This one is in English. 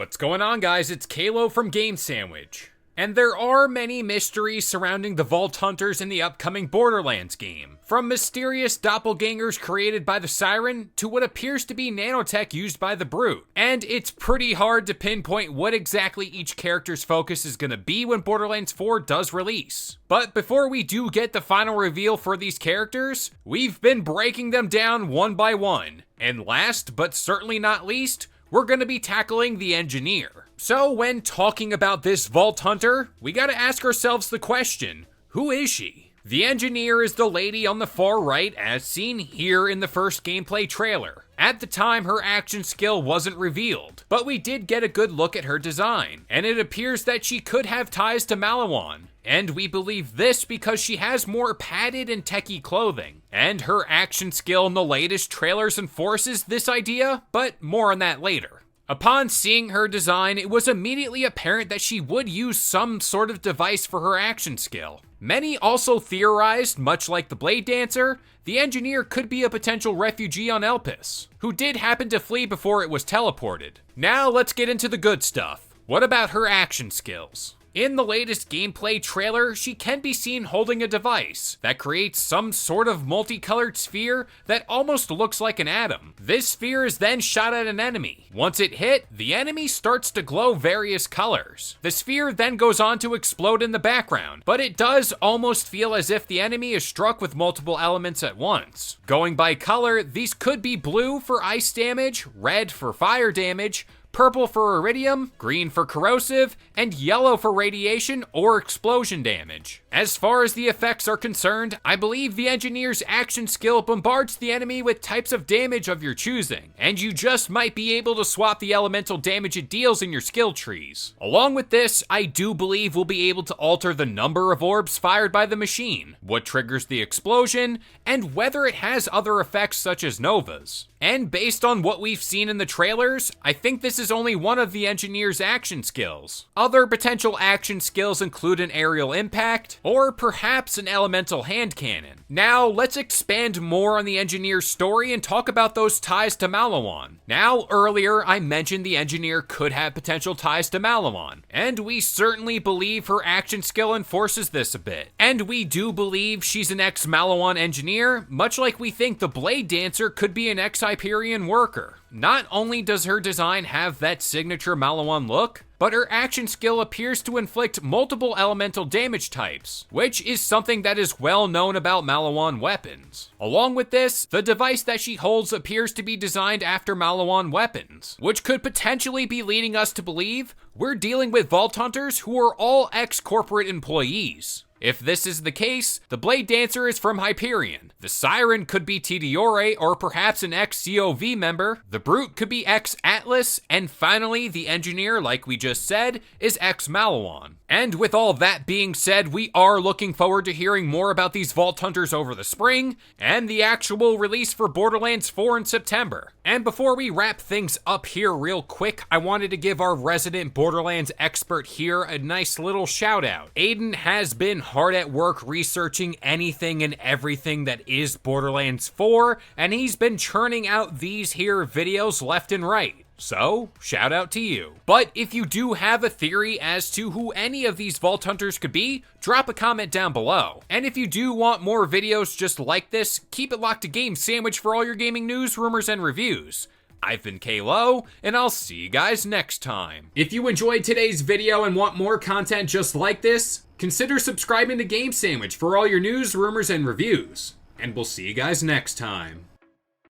What's going on, guys? It's Kalo from Game Sandwich. And there are many mysteries surrounding the Vault Hunters in the upcoming Borderlands game. From mysterious doppelgangers created by the Siren to what appears to be nanotech used by the Brute. And it's pretty hard to pinpoint what exactly each character's focus is going to be when Borderlands 4 does release. But before we do get the final reveal for these characters, we've been breaking them down one by one. And last, but certainly not least, we're going to be tackling the Engineer. So when talking about this Vault Hunter, we gotta ask ourselves the question, who is she? The Engineer is the lady on the far right as seen here in the first gameplay trailer. At the time, her action skill wasn't revealed, but we did get a good look at her design, and it appears that she could have ties to Malawan. And we believe this because she has more padded and techie clothing, and her action skill in the latest trailers enforces this idea, but more on that later. Upon seeing her design, it was immediately apparent that she would use some sort of device for her action skill. Many also theorized, much like the Blade Dancer, the Engineer could be a potential refugee on Elpis, who did happen to flee before it was teleported. Now let's get into the good stuff. What about her action skills? In the latest gameplay trailer, she can be seen holding a device that creates some sort of multicolored sphere that almost looks like an atom. This sphere is then shot at an enemy. Once it hit, the enemy starts to glow various colors. The sphere then goes on to explode in the background, but it does almost feel as if the enemy is struck with multiple elements at once. Going by color, these could be blue for ice damage, red for fire damage, purple for iridium, green for corrosive, and yellow for radiation or explosion damage. As far as the effects are concerned, I believe the Engineer's action skill bombards the enemy with types of damage of your choosing, and you just might be able to swap the elemental damage it deals in your skill trees. Along with this, I do believe we'll be able to alter the number of orbs fired by the machine, what triggers the explosion, and whether it has other effects such as novas. And based on what we've seen in the trailers, I think this is only one of the Engineer's action skills. Other potential action skills include an aerial impact, or perhaps an elemental hand cannon. Now, let's expand more on the Engineer's story and talk about those ties to Malawan. Now, earlier I mentioned the Engineer could have potential ties to Malawan, and we certainly believe her action skill enforces this a bit. And we do believe she's an ex-Malawan engineer, much like we think the Blade Dancer could be an ex-Hyperion worker. Not only does her design have that signature Malawan look, but her action skill appears to inflict multiple elemental damage types, which is something that is well known about Malawan weapons. Along with this, the device that she holds appears to be designed after Malawan weapons, which could potentially be leading us to believe we're dealing with Vault Hunters who are all ex-corporate employees. If this is the case, the Blade Dancer is from Hyperion, the Siren could be Tediore or perhaps an ex-COV member, the Brute could be ex-Atlas, and finally, the Engineer, like we just said, is ex-Malawan. And with all that being said, we are looking forward to hearing more about these Vault Hunters over the spring, and the actual release for Borderlands 4 in September. And before we wrap things up here real quick, I wanted to give our resident Borderlands expert here a nice little shout out. Aiden has been hard at work researching anything and everything that is Borderlands 4, and he's been churning out these here videos left and right. So, shout out to you. But if you do have a theory as to who any of these Vault Hunters could be, drop a comment down below. And if you do want more videos just like this, keep it locked to Game Sandwich for all your gaming news, rumors, and reviews. I've been Kalo, and I'll see you guys next time. If you enjoyed today's video and want more content just like this, consider subscribing to Game Sandwich for all your news, rumors, and reviews. And we'll see you guys next time.